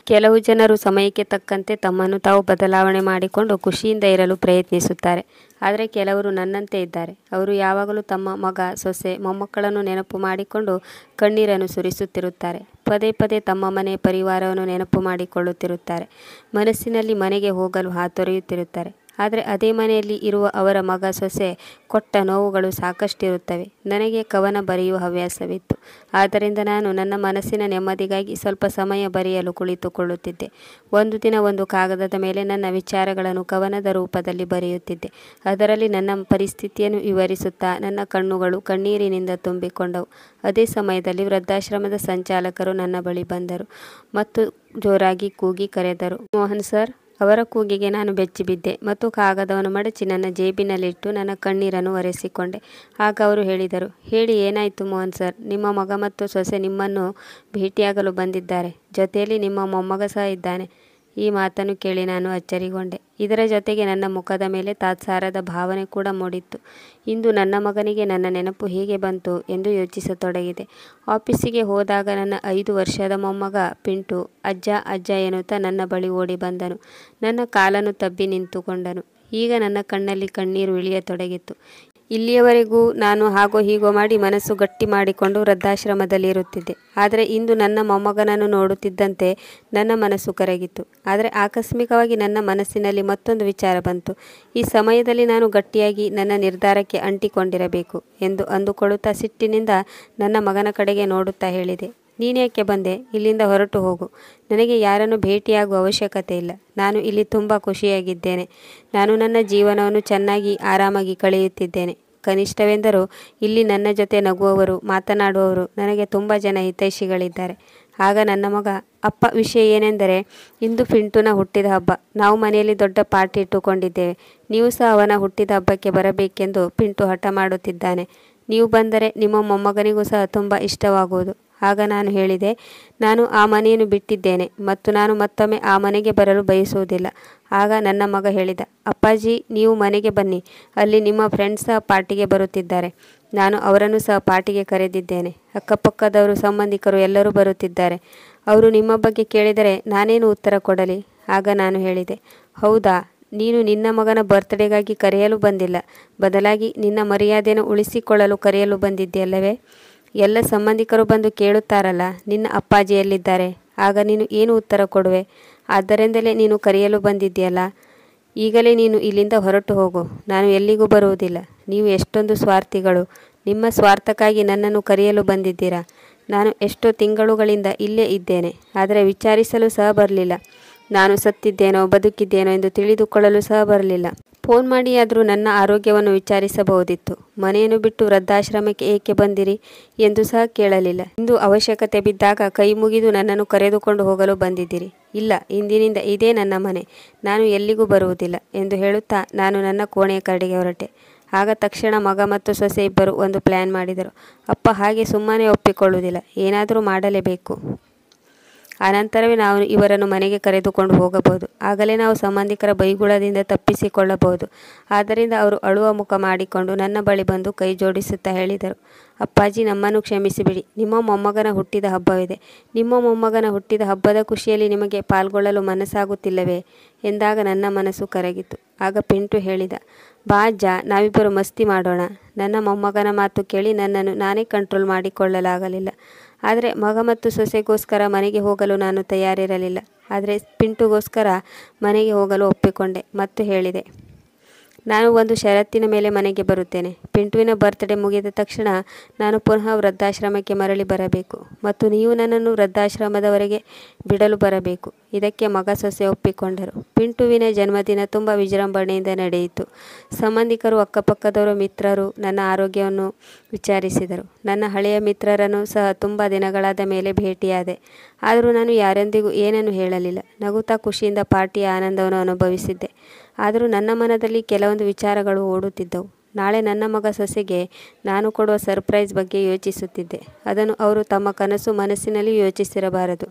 ಕೆಲವು ಜನರು ಸಮಯಕ್ಕೆ ತಕ್ಕಂತೆ ತಮ್ಮನ್ನು ತಾವು ಬದಲಾವಣೆ ಮಾಡಿಕೊಂಡು ಖುಷಿಯಿಂದ ಇರಲು ಪ್ರಯತ್ನಿಸುತ್ತಾರೆ. ಆದರೆ ಕೆಲವರು ನನ್ನಂತೆ ಇದ್ದಾರೆ. ಅವರು ಯಾವಾಗಲೂ ತಮ್ಮ ಮಗ, ಸೊಸೆ, ಮೊಮ್ಮಕ್ಕಳನ್ನು ನೆನಪು ಮಾಡಿಕೊಂಡು ಕಣ್ಣೀರನ್ನು ಸುರಿಸುತ್ತಿರುತ್ತಾರೆ. ಪದೇ ಪದೇ ತಮ್ಮ ಮನೆ ಪರಿವಾರವನ್ನು ನೆನಪು ಮಾಡಿಕೊಳ್ಳುತ್ತಿರುತ್ತಾರೆ. ಮನಸ್ಸಿನಲ್ಲಿ ಮನೆಗೆ ಹೋಗಲು ಹಾತೊರೆಯುತ್ತಿರುತ್ತಾರೆ. ಆದರೆ ಅದೇ ಮನೆಯಲ್ಲಿ ಇರುವ ಅವರ ಮಗ ಸೊಸೆ ಕೊಟ್ಟ ನೋವುಗಳು ಸಾಕಷ್ಟಿರುತ್ತವೆ. ನನಗೆ ಕವನ ಬರೆಯುವ ಹವ್ಯಾಸವಿತ್ತು. ಆದ್ದರಿಂದ ನಾನು ನನ್ನ ಮನಸ್ಸಿನ ನೆಮ್ಮದಿಗಾಗಿ ಸ್ವಲ್ಪ ಸಮಯ ಬರೆಯಲು ಕುಳಿತುಕೊಳ್ಳುತ್ತಿದ್ದೆ. ಒಂದು ದಿನ ಒಂದು ಕಾಗದದ ಮೇಲೆ ನನ್ನ ವಿಚಾರಗಳನ್ನು ಕವನದ ರೂಪದಲ್ಲಿ ಬರೆಯುತ್ತಿದ್ದೆ. ಅದರಲ್ಲಿ ನನ್ನ ಪರಿಸ್ಥಿತಿಯನ್ನು ವಿವರಿಸುತ್ತಾ ನನ್ನ ಕಣ್ಣುಗಳು ಕಣ್ಣೀರಿನಿಂದ ತುಂಬಿಕೊಂಡವು. ಅದೇ ಸಮಯದಲ್ಲಿ ವೃದ್ಧಾಶ್ರಮದ ಸಂಚಾಲಕರು ನನ್ನ ಬಳಿ ಬಂದರು ಮತ್ತು ಜೋರಾಗಿ ಕೂಗಿ ಕರೆದರು. ಮೋಹನ್ ಸರ್. ಅವರ ಕೂಗಿಗೆ ನಾನು ಬೆಚ್ಚಿಬಿದ್ದೆ ಮತ್ತು ಕಾಗದವನ್ನು ಮಡಚಿ ನನ್ನ ಜೇಬಿನಲ್ಲಿಟ್ಟು ನನ್ನ ಕಣ್ಣೀರನ್ನು ಒರೆಸಿಕೊಂಡೆ. ಆಗ ಅವರು ಹೇಳಿದರು, ಹೇಳಿ ಏನಾಯಿತು ಮೋಹನ್ ಸರ್? ನಿಮ್ಮ ಮಗ ಮತ್ತು ಸೊಸೆ ನಿಮ್ಮನ್ನು ಭೇಟಿಯಾಗಲು ಬಂದಿದ್ದಾರೆ. ಜೊತೆಯಲ್ಲಿ ನಿಮ್ಮ ಮೊಮ್ಮಗ ಸಹ ಇದ್ದಾನೆ. ಈ ಮಾತನ್ನು ಕೇಳಿ ನಾನು ಅಚ್ಚರಿಗೊಂಡೆ. ಇದರ ಜೊತೆಗೆ ನನ್ನ ಮುಖದ ಮೇಲೆ ತಾತ್ಸಾರದ ಭಾವನೆ ಕೂಡ ಮೂಡಿತ್ತು. ಇಂದು ನನ್ನ ಮಗನಿಗೆ ನನ್ನ ನೆನಪು ಹೇಗೆ ಬಂತು ಎಂದು ಯೋಚಿಸತೊಡಗಿದೆ. ಆಫೀಸಿಗೆ ಹೋದಾಗ ನನ್ನ 5 ವರ್ಷದ ಮೊಮ್ಮಗ ಪಿಂಟು ಅಜ್ಜ ಅಜ್ಜ ಎನ್ನುತ್ತಾ ನನ್ನ ಬಳಿ ಓಡಿ ಬಂದನು. ನನ್ನ ಕಾಲನ್ನು ತಬ್ಬಿ ನಿಂತುಕೊಂಡನು. ಈಗ ನನ್ನ ಕಣ್ಣಲ್ಲಿ ಕಣ್ಣೀರು ಇಳಿಯತೊಡಗಿತ್ತು. ಇಲ್ಲಿಯವರೆಗೂ ನಾನು ಹಾಗೋ ಹೀಗೋ ಮಾಡಿ ಮನಸ್ಸು ಗಟ್ಟಿ ಮಾಡಿಕೊಂಡು ವೃದ್ಧಾಶ್ರಮದಲ್ಲಿ ಇರುತ್ತಿದ್ದೆ. ಆದರೆ ಇಂದು ನನ್ನ ಮೊಮ್ಮಗನನ್ನು ನೋಡುತ್ತಿದ್ದಂತೆ ನನ್ನ ಮನಸ್ಸು ಕರಗಿತು. ಆದರೆ ಆಕಸ್ಮಿಕವಾಗಿ ನನ್ನ ಮನಸ್ಸಿನಲ್ಲಿ ಮತ್ತೊಂದು ವಿಚಾರ ಬಂತು. ಈ ಸಮಯದಲ್ಲಿ ನಾನು ಗಟ್ಟಿಯಾಗಿ ನನ್ನ ನಿರ್ಧಾರಕ್ಕೆ ಅಂಟಿಕೊಂಡಿರಬೇಕು ಎಂದು ಅಂದುಕೊಳ್ಳುತ್ತಾ ಸಿಟ್ಟಿನಿಂದ ನನ್ನ ಮಗನ ಕಡೆಗೆ ನೋಡುತ್ತಾ ಹೇಳಿದೆ, ನೀನೇಕೆ ಬಂದೆ? ಇಲ್ಲಿಂದ ಹೊರಟು ಹೋಗು. ನನಗೆ ಯಾರನ್ನು ಭೇಟಿಯಾಗುವ ಅವಶ್ಯಕತೆ ಇಲ್ಲ. ನಾನು ಇಲ್ಲಿ ತುಂಬ ಖುಷಿಯಾಗಿದ್ದೇನೆ. ನಾನು ನನ್ನ ಜೀವನವನ್ನು ಚೆನ್ನಾಗಿ ಆರಾಮಾಗಿ ಕಳೆಯುತ್ತಿದ್ದೇನೆ. ಕನಿಷ್ಠವೆಂದರೂ ಇಲ್ಲಿ ನನ್ನ ಜೊತೆ ನಗುವವರು, ಮಾತನಾಡುವವರು ನನಗೆ ತುಂಬ ಜನ ಹಿತೈಷಿಗಳಿದ್ದಾರೆ. ಆಗ ನನ್ನ ಮಗ, ಅಪ್ಪ ವಿಷಯ ಏನೆಂದರೆ ಇಂದು ಪಿಂಟುನ ಹುಟ್ಟಿದ ಹಬ್ಬ. ನಾವು ಮನೆಯಲ್ಲಿ ದೊಡ್ಡ ಪಾರ್ಟಿ ಇಟ್ಟುಕೊಂಡಿದ್ದೇವೆ. ನೀವು ಸಹ ಅವನ ಹುಟ್ಟಿದ ಹಬ್ಬಕ್ಕೆ ಬರಬೇಕೆಂದು ಪಿಂಟು ಹಠ ಮಾಡುತ್ತಿದ್ದಾನೆ. ನೀವು ಬಂದರೆ ನಿಮ್ಮ ಮೊಮ್ಮಗನಿಗೂ ಸಹ ತುಂಬ ಇಷ್ಟವಾಗುವುದು. ಆಗ ನಾನು ಹೇಳಿದೆ, ನಾನು ಆ ಮನೆಯನ್ನು ಬಿಟ್ಟಿದ್ದೇನೆ ಮತ್ತು ನಾನು ಮತ್ತೊಮ್ಮೆ ಆ ಮನೆಗೆ ಬರಲು ಬಯಸುವುದಿಲ್ಲ. ಆಗ ನನ್ನ ಮಗ ಹೇಳಿದ, ಅಪ್ಪಾಜಿ ನೀವು ಮನೆಗೆ ಬನ್ನಿ, ಅಲ್ಲಿ ನಿಮ್ಮ ಫ್ರೆಂಡ್ಸ್ ಸಹ ಪಾರ್ಟಿಗೆ ಬರುತ್ತಿದ್ದಾರೆ. ನಾನು ಅವರನ್ನು ಸಹ ಪಾರ್ಟಿಗೆ ಕರೆದಿದ್ದೇನೆ. ಅಕ್ಕಪಕ್ಕದವರು, ಸಂಬಂಧಿಕರು ಎಲ್ಲರೂ ಬರುತ್ತಿದ್ದಾರೆ. ಅವರು ನಿಮ್ಮ ಬಗ್ಗೆ ಕೇಳಿದರೆ ನಾನೇನು ಉತ್ತರ ಕೊಡಲಿ? ಆಗ ನಾನು ಹೇಳಿದೆ, ಹೌದಾ, ನೀನು ನಿನ್ನ ಮಗನ ಬರ್ತ್ಡೇಗಾಗಿ ಕರೆಯಲು ಬಂದಿಲ್ಲ, ಬದಲಾಗಿ ನಿನ್ನ ಮರ್ಯಾದೆಯನ್ನು ಉಳಿಸಿಕೊಳ್ಳಲು ಕರೆಯಲು ಬಂದಿದ್ದೀಯಲ್ಲವೇ? ಎಲ್ಲ ಸಂಬಂಧಿಕರು ಬಂದು ಕೇಳುತ್ತಾರಲ್ಲ, ನಿನ್ನ ಅಪ್ಪಾಜಿ ಎಲ್ಲಿದ್ದಾರೆ? ಆಗ ನೀನು ಏನು ಉತ್ತರ ಕೊಡುವೆ? ಆದ್ದರಿಂದಲೇ ನೀನು ಕರೆಯಲು ಬಂದಿದ್ದೀಯಲ್ಲ. ಈಗಲೇ ನೀನು ಇಲ್ಲಿಂದ ಹೊರಟು ಹೋಗು. ನಾನು ಎಲ್ಲಿಗೂ ಬರುವುದಿಲ್ಲ. ನೀವು ಎಷ್ಟೊಂದು ಸ್ವಾರ್ಥಿಗಳು. ನಿಮ್ಮ ಸ್ವಾರ್ಥಕ್ಕಾಗಿ ನನ್ನನ್ನು ಕರೆಯಲು ಬಂದಿದ್ದೀರಾ. ನಾನು ಎಷ್ಟೋ ತಿಂಗಳುಗಳಿಂದ ಇಲ್ಲೇ ಇದ್ದೇನೆ, ಆದರೆ ವಿಚಾರಿಸಲು ಸಹ ಬರಲಿಲ್ಲ. ನಾನು ಸತ್ತಿದ್ದೇನೋ ಬದುಕಿದ್ದೇನೋ ಎಂದು ತಿಳಿದುಕೊಳ್ಳಲು ಸಹ ಬರಲಿಲ್ಲ. ಫೋನ್ ಮಾಡಿಯಾದರೂ ನನ್ನ ಆರೋಗ್ಯವನ್ನು ವಿಚಾರಿಸಬಹುದಿತ್ತು. ಮನೆಯನ್ನು ಬಿಟ್ಟು ವೃದ್ಧಾಶ್ರಮಕ್ಕೆ ಏಕೆ ಬಂದಿರಿ ಎಂದು ಸಹ ಕೇಳಲಿಲ್ಲ. ಇಂದು ಅವಶ್ಯಕತೆ ಬಿದ್ದಾಗ ಕೈ ಮುಗಿದು ನನ್ನನ್ನು ಕರೆದುಕೊಂಡು ಹೋಗಲು ಬಂದಿದ್ದೀರಿ. ಇಲ್ಲ, ಇಂದಿನಿಂದ ಇದೇ ನನ್ನ ಮನೆ. ನಾನು ಎಲ್ಲಿಗೂ ಬರುವುದಿಲ್ಲ ಎಂದು ಹೇಳುತ್ತಾ ನಾನು ನನ್ನ ಕೋಣೆಯ ಕಡೆಗೆ ಹೊರಟೆ. ಆಗ ತಕ್ಷಣ ಮಗ ಮತ್ತು ಸೊಸೆ ಇಬ್ಬರು ಒಂದು ಪ್ಲ್ಯಾನ್ ಮಾಡಿದರು. ಅಪ್ಪ ಹಾಗೆ ಸುಮ್ಮನೆ ಒಪ್ಪಿಕೊಳ್ಳುವುದಿಲ್ಲ, ಏನಾದರೂ ಮಾಡಲೇಬೇಕು. ಆನಂತರವೇ ನಾವು ಇವರನ್ನು ಮನೆಗೆ ಕರೆದುಕೊಂಡು ಹೋಗಬಹುದು. ಆಗಲೇ ನಾವು ಸಂಬಂಧಿಕರ ಬೈಗುಳದಿಂದ ತಪ್ಪಿಸಿಕೊಳ್ಳಬಹುದು. ಆದ್ದರಿಂದ ಅವರು ಅಳುವ ಮುಖ ಮಾಡಿಕೊಂಡು ನನ್ನ ಬಳಿ ಬಂದು ಕೈ ಜೋಡಿಸುತ್ತಾ ಹೇಳಿದರು, ಅಪ್ಪಾಜಿ ನಮ್ಮನ್ನು ಕ್ಷಮಿಸಿಬಿಡಿ. ನಿಮ್ಮ ಮೊಮ್ಮಗನ ಹುಟ್ಟಿದ ಹಬ್ಬವಿದೆ. ನಿಮ್ಮ ಮೊಮ್ಮಗನ ಹುಟ್ಟಿದ ಹಬ್ಬದ ಖುಷಿಯಲ್ಲಿ ನಿಮಗೆ ಪಾಲ್ಗೊಳ್ಳಲು ಮನಸ್ಸಾಗುತ್ತಿಲ್ಲವೇ ಎಂದಾಗ ನನ್ನ ಮನಸ್ಸು ಕರಗಿತು. ಆಗ ಪಿಂಟು ಹೇಳಿದ, ಬಾ ಅಜ್ಜ, ನಾವಿಬ್ಬರು ಮಸ್ತಿ ಮಾಡೋಣ. ನನ್ನ ಮೊಮ್ಮಗನ ಮಾತು ಕೇಳಿ ನನ್ನನ್ನು ನಾನೇ ಕಂಟ್ರೋಲ್ ಮಾಡಿಕೊಳ್ಳಲಾಗಲಿಲ್ಲ. ಆದರೆ ಮಗ ಮತ್ತು ಸೊಸೆಗೋಸ್ಕರ ಮನೆಗೆ ಹೋಗಲು ನಾನು ತಯಾರಿರಲಿಲ್ಲ. ಆದರೆ ಪಿಂಟುಗೋಸ್ಕರ ಮನೆಗೆ ಹೋಗಲು ಒಪ್ಪಿಕೊಂಡೆ ಮತ್ತು ಹೇಳಿದೆ, ನಾನು ಒಂದು ಷರತ್ತಿನ ಮೇಲೆ ಮನೆಗೆ ಬರುತ್ತೇನೆ. ಪಿಂಟುವಿನ ಬರ್ತ್ಡೇ ಮುಗಿದ ತಕ್ಷಣ ನಾನು ಪುನಃ ವೃದ್ಧಾಶ್ರಮಕ್ಕೆ ಮರಳಿ ಬರಬೇಕು ಮತ್ತು ನೀವು ನನ್ನನ್ನು ವೃದ್ಧಾಶ್ರಮದವರೆಗೆ ಬಿಡಲು ಬರಬೇಕು. ಇದಕ್ಕೆ ಮಗ ಸೊಸೆ ಒಪ್ಪಿಕೊಂಡರು. ಪಿಂಟುವಿನ ಜನ್ಮದಿನ ತುಂಬ ವಿಜೃಂಭಣೆಯಿಂದ ನಡೆಯಿತು. ಸಂಬಂಧಿಕರು, ಅಕ್ಕಪಕ್ಕದವರು, ಮಿತ್ರರು ನನ್ನ ಆರೋಗ್ಯವನ್ನು ವಿಚಾರಿಸಿದರು. ನನ್ನ ಹಳೆಯ ಮಿತ್ರರನ್ನು ಸಹ ತುಂಬ ದಿನಗಳಾದ ಮೇಲೆ ಭೇಟಿಯಾದೆ. ಆದರೂ ನಾನು ಯಾರೊಂದಿಗೂ ಏನನ್ನು ಹೇಳಲಿಲ್ಲ. ನಗುತ್ತಾ ಖುಷಿಯಿಂದ ಪಾರ್ಟಿಯ ಆನಂದವನ್ನು ಅನುಭವಿಸಿದ್ದೆ. ಆದರೂ ನನ್ನ ಮನದಲ್ಲಿ ಕೆಲವೊಂದು ವಿಚಾರಗಳು ಓಡುತ್ತಿದ್ದವು. ನಾಳೆ ನನ್ನ ಮಗ ಸೊಸೆಗೆ ನಾನು ಕೊಡುವ ಸರ್ಪ್ರೈಸ್ ಬಗ್ಗೆ ಯೋಚಿಸುತ್ತಿದ್ದೆ. ಅದನ್ನು ಅವರು ತಮ್ಮ ಕನಸು ಮನಸ್ಸಿನಲ್ಲಿ ಯೋಚಿಸಿರಬಾರದು.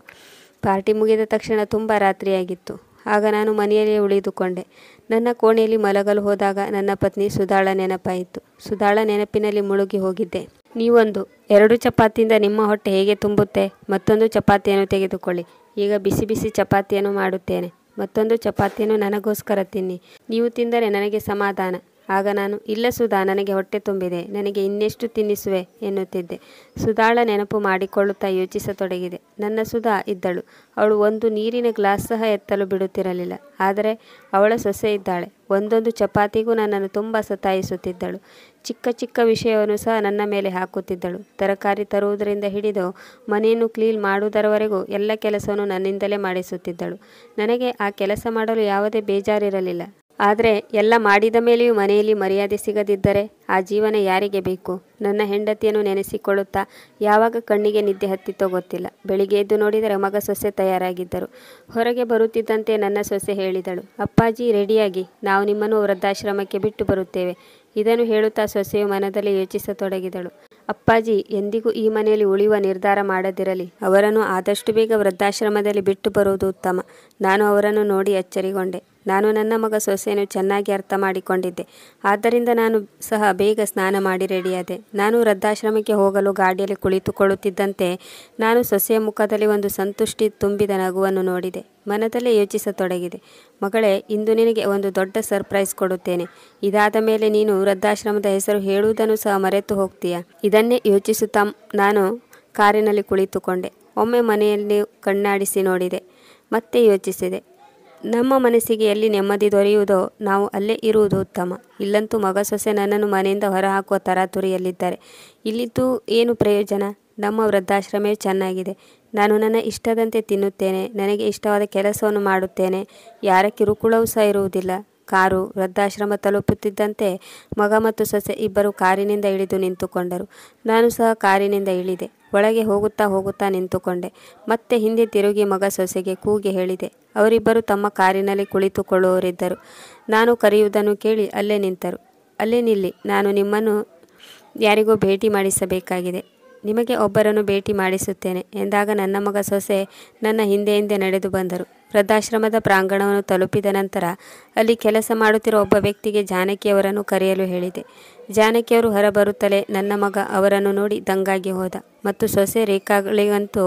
ಪಾರ್ಟಿ ಮುಗಿದ ತಕ್ಷಣ ತುಂಬ ರಾತ್ರಿಯಾಗಿತ್ತು. ಆಗ ನಾನು ಮನೆಯಲ್ಲೇ ಉಳಿದುಕೊಂಡೆ. ನನ್ನ ಕೋಣೆಯಲ್ಲಿ ಮಲಗಲು ಹೋದಾಗ ನನ್ನ ಪತ್ನಿ ಸುಧಾಳ ನೆನಪಾಯಿತು. ಸುಧಾಳ ನೆನಪಿನಲ್ಲಿ ಮುಳುಗಿ ಹೋಗಿದ್ದೆ. ನೀವೊಂದು 2 ಚಪಾತಿಯಿಂದ ನಿಮ್ಮ ಹೊಟ್ಟೆ ಹೇಗೆ ತುಂಬುತ್ತೆ? ಮತ್ತೊಂದು ಚಪಾತಿಯನ್ನು ತೆಗೆದುಕೊಳ್ಳಿ. ಈಗ ಬಿಸಿ ಬಿಸಿ ಚಪಾತಿಯನ್ನು ಮಾಡುತ್ತೇನೆ. ಮತ್ತೊಂದು ಚಪಾತಿಯನ್ನು ನನಗೋಸ್ಕರ ತಿನ್ನಿ. ನೀವು ತಿಂದರೆ ನನಗೆ ಸಮಾಧಾನ. ಆಗ ನಾನು, ಇಲ್ಲ ಸುಧಾ, ನನಗೆ ಹೊಟ್ಟೆ ತುಂಬಿದೆ, ನನಗೆ ಇನ್ನೆಷ್ಟು ತಿನ್ನಿಸುವೆ ಎನ್ನುತ್ತಿದ್ದೆ. ಸುಧಾಳ ನೆನಪು ಮಾಡಿಕೊಳ್ಳುತ್ತಾ ಯೋಚಿಸತೊಡಗಿದೆ. ನನ್ನ ಸುಧಾ ಇದ್ದಳು. ಅವಳು ಒಂದು ನೀರಿನ ಗ್ಲಾಸ್ ಸಹ ಎತ್ತಲು ಬಿಡುತ್ತಿರಲಿಲ್ಲ. ಆದರೆ ಅವಳ ಸೊಸೆ ಇದ್ದಾಳೆ. ಒಂದೊಂದು ಚಪಾತಿಗೂ ನನ್ನನ್ನು ತುಂಬ ಸತಾಯಿಸುತ್ತಿದ್ದಳು. ಚಿಕ್ಕ ಚಿಕ್ಕ ವಿಷಯವನ್ನು ಸಹ ನನ್ನ ಮೇಲೆ ಹಾಕುತ್ತಿದ್ದಳು. ತರಕಾರಿ ತರುವುದರಿಂದ ಹಿಡಿದು ಮನೆಯನ್ನು ಕ್ಲೀನ್ ಮಾಡುವುದರವರೆಗೂ ಎಲ್ಲ ಕೆಲಸವನ್ನು ನನ್ನಿಂದಲೇ ಮಾಡಿಸುತ್ತಿದ್ದಳು. ನನಗೆ ಆ ಕೆಲಸ ಮಾಡಲು ಯಾವುದೇ ಬೇಜಾರಿರಲಿಲ್ಲ. ಆದರೆ ಎಲ್ಲ ಮಾಡಿದ ಮೇಲೆಯೂ ಮನೆಯಲ್ಲಿ ಮರ್ಯಾದೆ ಸಿಗದಿದ್ದರೆ ಆ ಜೀವನ ಯಾರಿಗೆ ಬೇಕು? ನನ್ನ ಹೆಂಡತಿಯನ್ನು ನೆನೆಸಿಕೊಳ್ಳುತ್ತಾ ಯಾವಾಗ ಕಣ್ಣಿಗೆ ನಿದ್ದೆ ಹತ್ತಿತೋ ಗೊತ್ತಿಲ್ಲ. ಬೆಳಿಗ್ಗೆ ಎದ್ದು ನೋಡಿದರೆ ಮಗ ಸೊಸೆ ತಯಾರಾಗಿದ್ದರು. ಹೊರಗೆ ಬರುತ್ತಿದ್ದಂತೆ ನನ್ನ ಸೊಸೆ ಹೇಳಿದಳು, ಅಪ್ಪಾಜಿ ರೆಡಿಯಾಗಿ, ನಾವು ನಿಮ್ಮನ್ನು ವೃದ್ಧಾಶ್ರಮಕ್ಕೆ ಬಿಟ್ಟು ಬರುತ್ತೇವೆ. ಇದನ್ನು ಹೇಳುತ್ತಾ ಸೊಸೆಯು ಮನದಲ್ಲಿ ಯೋಚಿಸತೊಡಗಿದಳು. ಅಪ್ಪಾಜಿ ಎಂದಿಗೂ ಈ ಮನೆಯಲ್ಲಿ ಉಳಿಯುವ ನಿರ್ಧಾರ ಮಾಡದಿರಲಿ. ಅವರನ್ನು ಆದಷ್ಟು ಬೇಗ ವೃದ್ಧಾಶ್ರಮದಲ್ಲಿ ಬಿಟ್ಟು ಬರುವುದು ಉತ್ತಮ. ನಾನು ಅವರನ್ನು ನೋಡಿ ಅಚ್ಚರಿಗೊಂಡೆ. ನಾನು ನನ್ನ ಮಗ ಸೊಸೆಯನ್ನು ಚೆನ್ನಾಗಿ ಅರ್ಥ ಮಾಡಿಕೊಂಡಿದ್ದೆ. ಆದ್ದರಿಂದ ನಾನು ಸಹ ಬೇಗ ಸ್ನಾನ ಮಾಡಿ ರೆಡಿಯಾದೆ. ನಾನು ವೃದ್ಧಾಶ್ರಮಕ್ಕೆ ಹೋಗಲು ಗಾಡಿಯಲ್ಲಿ ಕುಳಿತುಕೊಳ್ಳುತ್ತಿದ್ದಂತೆ ನಾನು ಸೊಸೆಯ ಮುಖದಲ್ಲಿ ಒಂದು ಸಂತುಷ್ಟಿ ತುಂಬಿದ ನಗುವನ್ನು ನೋಡಿದೆ. ಮನದಲ್ಲೇ ಯೋಚಿಸತೊಡಗಿದೆ. ಮಗಳೇ, ಇಂದು ನಿನಗೆ ಒಂದು ದೊಡ್ಡ ಸರ್ಪ್ರೈಸ್ ಕೊಡುತ್ತೇನೆ. ಇದಾದ ಮೇಲೆ ನೀನು ವೃದ್ಧಾಶ್ರಮದ ಹೆಸರು ಹೇಳುವುದನ್ನು ಸಹ ಮರೆತು ಹೋಗ್ತೀಯಾ? ಇದನ್ನೇ ಯೋಚಿಸುತ್ತಾ ನಾನು ಕಾರಿನಲ್ಲಿ ಕುಳಿತುಕೊಂಡೆ. ಒಮ್ಮೆ ಮನೆಯಲ್ಲಿ ಕಣ್ಣಾಡಿಸಿ ನೋಡಿದೆ. ಮತ್ತೆ ಯೋಚಿಸಿದೆ. ನಮ್ಮ ಮನಸ್ಸಿಗೆ ಎಲ್ಲಿ ನೆಮ್ಮದಿ ದೊರೆಯುವುದೋ ನಾವು ಅಲ್ಲೇ ಇರುವುದು ಉತ್ತಮ. ಇಲ್ಲಂತೂ ಮಗ ಸೊಸೆ ನನ್ನನ್ನು ಮನೆಯಿಂದ ಹೊರಹಾಕುವ ತರಾತುರಿಯಲ್ಲಿದ್ದಾರೆ. ಇಲ್ಲಿದ್ದು ಏನು ಪ್ರಯೋಜನ? ನಮ್ಮ ವೃದ್ಧಾಶ್ರಮವೇ ಚೆನ್ನಾಗಿದೆ. ನಾನು ನನ್ನ ಇಷ್ಟದಂತೆ ತಿನ್ನುತ್ತೇನೆ, ನನಗೆ ಇಷ್ಟವಾದ ಕೆಲಸವನ್ನು ಮಾಡುತ್ತೇನೆ. ಯಾರ ಕಿರುಕುಳವೂ ಸಹ ಇರುವುದಿಲ್ಲ. ಕಾರು ವೃದ್ಧಾಶ್ರಮ ತಲುಪುತ್ತಿದ್ದಂತೆ ಮಗ ಮತ್ತು ಸೊಸೆ ಇಬ್ಬರು ಕಾರಿನಿಂದ ಇಳಿದು ನಿಂತುಕೊಂಡರು. ನಾನು ಸಹ ಕಾರಿನಿಂದ ಇಳಿದೆ. ಒಳಗೆ ಹೋಗುತ್ತಾ ಹೋಗುತ್ತಾ ನಿಂತುಕೊಂಡೆ. ಮತ್ತೆ ಹಿಂದೆ ತಿರುಗಿ ಮಗ ಸೊಸೆಗೆ ಕೂಗಿ ಹೇಳಿದೆ. ಅವರಿಬ್ಬರು ತಮ್ಮ ಕಾರಿನಲ್ಲಿ ಕುಳಿತುಕೊಳ್ಳುವವರಿದ್ದರು. ನಾನು ಕರೆಯುವುದನ್ನು ಕೇಳಿ ಅಲ್ಲೇ ನಿಂತರು. ಅಲ್ಲೇ ನಿಲ್ಲಿ, ನಾನು ನಿಮ್ಮನ್ನು ಯಾರಿಗೋ ಭೇಟಿ ಮಾಡಿಸಬೇಕಾಗಿದೆ. ನಿಮಗೆ ಒಬ್ಬರನ್ನು ಭೇಟಿ ಮಾಡಿಸುತ್ತೇನೆ ಎಂದಾಗ ನನ್ನ ಮಗ ಸೊಸೆ ನನ್ನ ಹಿಂದೆ ಹಿಂದೆ ನಡೆದು ಬಂದರು. ವೃದ್ಧಾಶ್ರಮದ ಪ್ರಾಂಗಣವನ್ನು ತಲುಪಿದ ನಂತರ ಅಲ್ಲಿ ಕೆಲಸ ಮಾಡುತ್ತಿರುವ ಒಬ್ಬ ವ್ಯಕ್ತಿಗೆ ಜಾನಕಿಯವರನ್ನು ಕರೆಯಲು ಹೇಳಿದೆ. ಜಾನಕಿಯವರು ಹೊರಬರುತ್ತಲೇ ನನ್ನ ಮಗ ಅವರನ್ನು ನೋಡಿ ದಂಗಾಗಿ ಹೋದ. ಮತ್ತು ಸೊಸೆ ರೇಖಾಳಿಗಂತೂ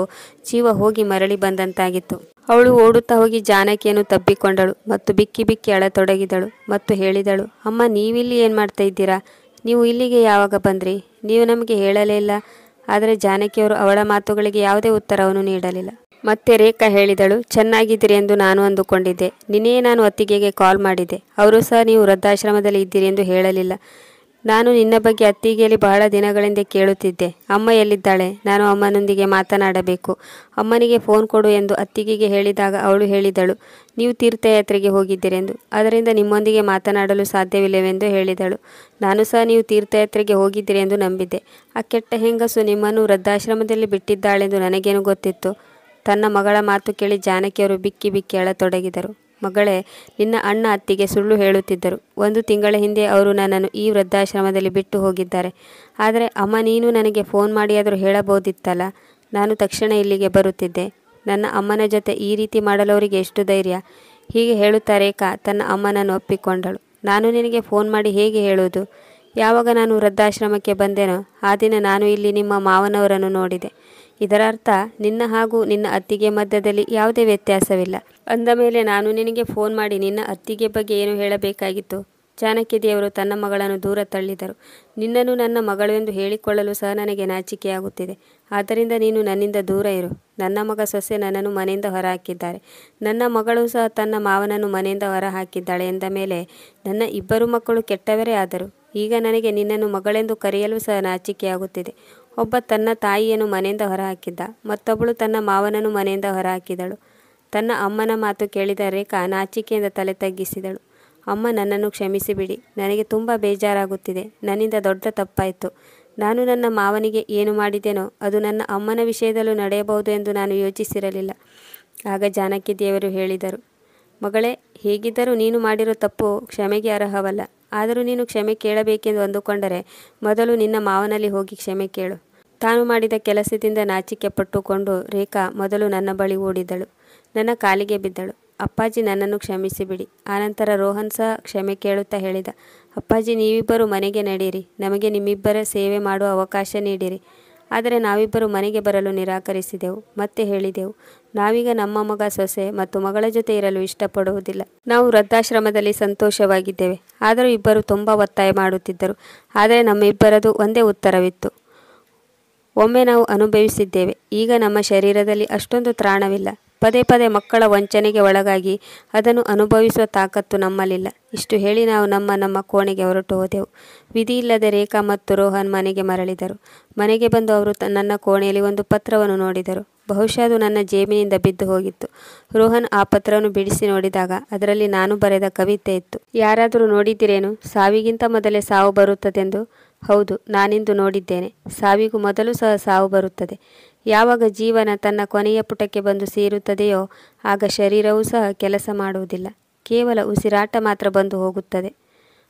ಜೀವ ಹೋಗಿ ಮರಳಿ ಬಂದಂತಾಗಿತ್ತು. ಅವಳು ಓಡುತ್ತಾ ಹೋಗಿ ಜಾನಕಿಯನ್ನು ತಬ್ಬಿಕೊಂಡಳು ಮತ್ತು ಬಿಕ್ಕಿ ಬಿಕ್ಕಿ ಅಳತೊಡಗಿದಳು ಮತ್ತು ಹೇಳಿದಳು, ಅಮ್ಮ, ನೀವಿಲ್ಲಿ ಏನು ಮಾಡ್ತಾ ಇದ್ದೀರಾ? ನೀವು ಇಲ್ಲಿಗೆ ಯಾವಾಗ ಬಂದ್ರಿ? ನೀವು ನಮಗೆ ಹೇಳಲೇ ಇಲ್ಲ. ಆದರೆ ಜಾನಕಿಯವರು ಅವಳ ಮಾತುಗಳಿಗೆ ಯಾವುದೇ ಉತ್ತರವನ್ನು ನೀಡಲಿಲ್ಲ. ಮತ್ತೆ ರೇಖಾ ಹೇಳಿದಳು, ಚೆನ್ನಾಗಿದ್ದೀರಿ ಎಂದು ನಾನು ಅಂದುಕೊಂಡಿದ್ದೆ. ನಿನ್ನೆ ನಾನು ಅತ್ತಿಗೆಗೆ ಕಾಲ್ ಮಾಡಿದ್ದೆ. ಅವರು ಸಹ ನೀವು ವೃದ್ಧಾಶ್ರಮದಲ್ಲಿ ಇದ್ದೀರಿ ಎಂದು ಹೇಳಲಿಲ್ಲ. ನಾನು ನಿನ್ನ ಬಗ್ಗೆ ಅತ್ತಿಗೆಯಲ್ಲಿ ಬಹಳ ದಿನಗಳಿಂದ ಕೇಳುತ್ತಿದ್ದೆ. ಅಮ್ಮ ಎಲ್ಲಿದ್ದಾಳೆ? ನಾನು ಅಮ್ಮನೊಂದಿಗೆ ಮಾತನಾಡಬೇಕು. ಅಮ್ಮನಿಗೆ ಫೋನ್ ಕೊಡು ಎಂದು ಅತ್ತಿಗೆಗೆ ಹೇಳಿದಾಗ ಅವಳು ಹೇಳಿದಳು, ನೀವು ತೀರ್ಥಯಾತ್ರೆಗೆ ಹೋಗಿದ್ದೀರೆಂದು. ಅದರಿಂದ ನಿಮ್ಮೊಂದಿಗೆ ಮಾತನಾಡಲು ಸಾಧ್ಯವಿಲ್ಲವೆಂದು ಹೇಳಿದಳು. ನಾನು ಸಹ ನೀವು ತೀರ್ಥಯಾತ್ರೆಗೆ ಹೋಗಿದ್ದೀರಿ ಎಂದು ನಂಬಿದ್ದೆ. ಆ ಕೆಟ್ಟ ಹೆಂಗಸು ನಿಮ್ಮನ್ನು ವೃದ್ಧಾಶ್ರಮದಲ್ಲಿ ಬಿಟ್ಟಿದ್ದಾಳೆಂದು ನನಗೇನು ಗೊತ್ತಿತ್ತು? ತನ್ನ ಮಗಳ ಮಾತು ಕೇಳಿ ಜಾನಕಿಯವರು ಬಿಕ್ಕಿ ಬಿಕ್ಕಿ ಅಳತೊಡಗಿದರು. ಮಗಳೇ, ನಿನ್ನ ಅಣ್ಣ ಅತ್ತಿಗೆ ಸುಳ್ಳು ಹೇಳುತ್ತಿದ್ದರು. 1 ತಿಂಗಳ ಹಿಂದೆ ಅವರು ನನ್ನನ್ನು ಈ ವೃದ್ಧಾಶ್ರಮದಲ್ಲಿ ಬಿಟ್ಟು ಹೋಗಿದ್ದಾರೆ. ಆದರೆ ಅಮ್ಮ, ನೀನು ನನಗೆ ಫೋನ್ ಮಾಡಿಯಾದರೂ ಹೇಳಬಹುದಿತ್ತಲ್ಲ. ನಾನು ತಕ್ಷಣ ಇಲ್ಲಿಗೆ ಬರುತ್ತಿದ್ದೆ. ನನ್ನ ಅಮ್ಮನ ಜೊತೆ ಈ ರೀತಿ ಮಾಡಲು ಅವರಿಗೆ ಎಷ್ಟು ಧೈರ್ಯ? ಹೀಗೆ ಹೇಳುತ್ತಾ ರೇಖಾ ತನ್ನ ಅಮ್ಮನನ್ನು ಒಪ್ಪಿಕೊಂಡಳು. ನಾನು ನಿನಗೆ ಫೋನ್ ಮಾಡಿ ಹೇಗೆ ಹೇಳುವುದು? ಯಾವಾಗ ನಾನು ವೃದ್ಧಾಶ್ರಮಕ್ಕೆ ಬಂದೆನೋ ಆ ದಿನ ನಾನು ಇಲ್ಲಿ ನಿಮ್ಮ ಮಾವನವರನ್ನು ನೋಡಿದೆ. ಇದರ ಅರ್ಥ ನಿನ್ನ ಹಾಗೂ ನಿನ್ನ ಅತ್ತಿಗೆ ಮಧ್ಯದಲ್ಲಿ ಯಾವುದೇ ವ್ಯತ್ಯಾಸವಿಲ್ಲ. ಅಂದ ಮೇಲೆ ನಾನು ನಿನಗೆ ಫೋನ್ ಮಾಡಿ ನಿನ್ನ ಅತ್ತಿಗೆ ಬಗ್ಗೆ ಏನು ಹೇಳಬೇಕಾಗಿತ್ತು? ಜಾನಕಿ ದೇವರು ತನ್ನ ಮಗಳನ್ನು ದೂರ ತಳ್ಳಿದರು. ನಿನ್ನನ್ನು ನನ್ನ ಮಗಳು ಎಂದು ಹೇಳಿಕೊಳ್ಳಲು ಸಹ ನನಗೆ ನಾಚಿಕೆಯಾಗುತ್ತಿದೆ. ಆದ್ದರಿಂದ ನೀನು ನನ್ನಿಂದ ದೂರ ಇರು. ನನ್ನ ಮಗ ಸೊಸೆ ನನ್ನನ್ನು ಮನೆಯಿಂದ ಹೊರಹಾಕಿದ್ದಾರೆ. ನನ್ನ ಮಗಳು ಸಹ ತನ್ನ ಮಾವನನ್ನು ಮನೆಯಿಂದ ಹೊರ ಹಾಕಿದ್ದಾಳೆ ಎಂದ ಮೇಲೆ ನನ್ನ ಇಬ್ಬರು ಮಕ್ಕಳು ಕೆಟ್ಟವರೇ ಆದರು. ಈಗ ನನಗೆ ನಿನ್ನನ್ನು ಮಗಳೆಂದು ಕರೆಯಲು ಸಹ ನಾಚಿಕೆಯಾಗುತ್ತಿದೆ. ಒಬ್ಬ ತನ್ನ ತಾಯಿಯನ್ನು ಮನೆಯಿಂದ ಹೊರಹಾಕಿದ್ದ, ಮತ್ತೊಬ್ಬಳು ತನ್ನ ಮಾವನನ್ನು ಮನೆಯಿಂದ ಹೊರಹಾಕಿದಳು. ತನ್ನ ಅಮ್ಮನ ಮಾತು ಕೇಳಿದ ರೇಖಾ ನಾಚಿಕೆಯಿಂದ ತಲೆ ತಗ್ಗಿಸಿದಳು. ಅಮ್ಮ, ನನ್ನನ್ನು ಕ್ಷಮಿಸಿಬಿಡಿ. ನನಗೆ ತುಂಬ ಬೇಜಾರಾಗುತ್ತಿದೆ. ನನ್ನಿಂದ ದೊಡ್ಡ ತಪ್ಪಾಯಿತು. ನಾನು ನನ್ನ ಮಾವನಿಗೆ ಏನು ಮಾಡಿದೆನೋ ಅದು ನನ್ನ ಅಮ್ಮನ ವಿಷಯದಲ್ಲೂ ನಡೆಯಬಹುದು ಎಂದು ನಾನು ಯೋಚಿಸಿರಲಿಲ್ಲ. ಆಗ ಜಾನಕಿ ದೇವರು ಹೇಳಿದರು, ಮಗಳೇ, ಹೇಗಿದ್ದರೂ ನೀನು ಮಾಡಿರೋ ತಪ್ಪು ಕ್ಷಮೆಗೆ ಅರ್ಹವಲ್ಲ. ಆದರೂ ನೀನು ಕ್ಷಮೆ ಕೇಳಬೇಕೆಂದು ಅಂದುಕೊಂಡರೆ ಮೊದಲು ನಿನ್ನ ಮಾವನಲ್ಲಿ ಹೋಗಿ ಕ್ಷಮೆ ಕೇಳು. ತಾನು ಮಾಡಿದ ಕೆಲಸದಿಂದ ನಾಚಿಕೆ ಪಟ್ಟುಕೊಂಡು ರೇಖಾ ಮೊದಲು ನನ್ನ ಬಳಿ ಓಡಿದಳು. ನನ್ನ ಕಾಲಿಗೆ ಬಿದ್ದಳು. ಅಪ್ಪಾಜಿ, ನನ್ನನ್ನು ಕ್ಷಮಿಸಿಬಿಡಿ. ಆನಂತರ ರೋಹನ್ ಸಹ ಕ್ಷಮೆ ಕೇಳುತ್ತಾ ಹೇಳಿದ, ಅಪ್ಪಾಜಿ, ನೀವಿಬ್ಬರು ಮನೆಗೆ ನಡೆಯಿರಿ. ನಮಗೆ ನಿಮ್ಮಿಬ್ಬರ ಸೇವೆ ಮಾಡುವ ಅವಕಾಶ ನೀಡಿರಿ. ಆದರೆ ನಾವಿಬ್ಬರು ಮನೆಗೆ ಬರಲು ನಿರಾಕರಿಸಿದೆವು. ಮತ್ತೆ ಹೇಳಿದೆವು, ನಾವೀಗ ನಮ್ಮ ಮಗ, ಸೊಸೆ ಮತ್ತು ಮಗಳ ಜೊತೆ ಇರಲು ಇಷ್ಟಪಡುವುದಿಲ್ಲ. ನಾವು ವೃದ್ಧಾಶ್ರಮದಲ್ಲಿ ಸಂತೋಷವಾಗಿದ್ದೇವೆ. ಆದರೂ ಇಬ್ಬರು ತುಂಬ ಒತ್ತಾಯ ಮಾಡುತ್ತಿದ್ದರು. ಆದರೆ ನಮ್ಮಿಬ್ಬರದು ಒಂದೇ ಉತ್ತರವಿತ್ತು. ಒಮ್ಮೆ ನಾವು ಅನುಭವಿಸಿದ್ದೇವೆ. ಈಗ ನಮ್ಮ ಶರೀರದಲ್ಲಿ ಅಷ್ಟೊಂದು ತ್ರಾಣವಿಲ್ಲ. ಪದೇ ಪದೇ ಮಕ್ಕಳ ವಂಚನೆಗೆ ಒಳಗಾಗಿ ಅದನ್ನು ಅನುಭವಿಸುವ ತಾಕತ್ತು ನಮ್ಮಲ್ಲಿಲ್ಲ. ಇಷ್ಟು ಹೇಳಿ ನಾವು ನಮ್ಮ ಕೋಣೆಗೆ ಹೊರಟು ಹೋದೆವು. ವಿಧಿಯಿಲ್ಲದೆ ರೇಖಾ ಮತ್ತು ರೋಹನ್ ಮನೆಗೆ ಮರಳಿದರು. ಮನೆಗೆ ಬಂದು ಅವರು ನನ್ನ ಕೋಣೆಯಲ್ಲಿ ಒಂದು ಪತ್ರವನ್ನು ನೋಡಿದರು. ಬಹುಶಃ ಅದು ನನ್ನ ಜೇಬಿನಿಂದ ಬಿದ್ದು ಹೋಗಿತ್ತು. ರೋಹನ್ ಆ ಪತ್ರವನ್ನು ಬಿಡಿಸಿ ನೋಡಿದಾಗ ಅದರಲ್ಲಿ ನಾನು ಬರೆದ ಕವಿತೆ ಇತ್ತು. ಯಾರಾದರೂ ನೋಡಿದ್ದೀರೇನು? ಸಾವಿಗಿಂತ ಮೊದಲೇ ಸಾವು ಬರುತ್ತದೆಂದು. ಹೌದು, ನಾನಿಂದು ನೋಡಿದ್ದೇನೆ. ಸಾವಿಗೂ ಮೊದಲು ಸಹ ಸಾವು ಬರುತ್ತದೆ. ಯಾವಾಗ ಜೀವನ ತನ್ನ ಕೊನೆಯ ಪುಟಕ್ಕೆ ಬಂದು ಸೇರುತ್ತದೆಯೋ ಆಗ ಶರೀರವೂ ಸಹ ಕೆಲಸ ಮಾಡುವುದಿಲ್ಲ. ಕೇವಲ ಉಸಿರಾಟ ಮಾತ್ರ ಬಂದು ಹೋಗುತ್ತದೆ.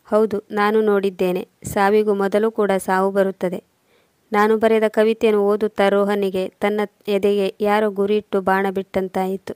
ಹೌದು, ನಾನು ನೋಡಿದ್ದೇನೆ. ಸಾವಿಗೂ ಮೊದಲು ಕೂಡ ಸಾವು ಬರುತ್ತದೆ. ನಾನು ಬರೆದ ಕವಿತೆಯನ್ನು ಓದುತ್ತಾ ರೋಹನ್ನಿಗೆ ತನ್ನ ಎದೆಗೆ ಯಾರೋ ಗುರಿಯಿಟ್ಟು ಬಾಣ ಬಿಟ್ಟಂತಾಯಿತು.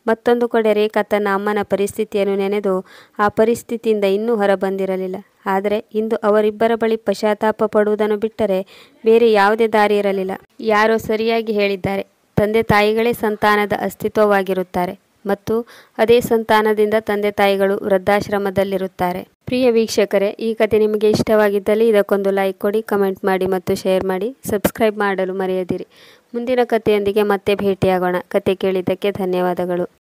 ಮತ್ತೊಂದು ಕಡೆ ರೇಖಾ ತನ್ನ ಅಮ್ಮನ ಪರಿಸ್ಥಿತಿಯನ್ನು ನೆನೆದು ಆ ಪರಿಸ್ಥಿತಿಯಿಂದ ಇನ್ನೂ ಹೊರಬಂದಿರಲಿಲ್ಲ. ಆದರೆ ಇಂದು ಅವರಿಬ್ಬರ ಬಳಿ ಪಶ್ಚಾತ್ತಾಪ ಪಡುವುದನ್ನು ಬಿಟ್ಟರೆ ಬೇರೆ ಯಾವುದೇ ದಾರಿ ಇರಲಿಲ್ಲ. ಯಾರೋ ಸರಿಯಾಗಿ ಹೇಳಿದ್ದಾರೆ, ತಂದೆ ತಾಯಿಗಳೇ ಸಂತಾನದ ಅಸ್ತಿತ್ವವಾಗಿರುತ್ತಾರೆ ಮತ್ತು ಅದೇ ಸಂತಾನದಿಂದ ತಂದೆ ತಾಯಿಗಳು ವೃದ್ಧಾಶ್ರಮದಲ್ಲಿರುತ್ತಾರೆ. ಪ್ರಿಯ ವೀಕ್ಷಕರೇ, ಈ ಕತೆ ನಿಮಗೆ ಇಷ್ಟವಾಗಿದ್ದಲ್ಲಿ ಇದಕ್ಕೊಂದು ಲೈಕ್ ಕೊಡಿ, ಕಮೆಂಟ್ ಮಾಡಿ ಮತ್ತು ಶೇರ್ ಮಾಡಿ. ಸಬ್ಸ್ಕ್ರೈಬ್ ಮಾಡಲು ಮರೆಯದಿರಿ. ಮುಂದಿನ ಕಥೆಯೊಂದಿಗೆ ಮತ್ತೆ ಭೇಟಿಯಾಗೋಣ. ಕತೆ ಕೇಳಿದ್ದಕ್ಕೆ ಧನ್ಯವಾದಗಳು.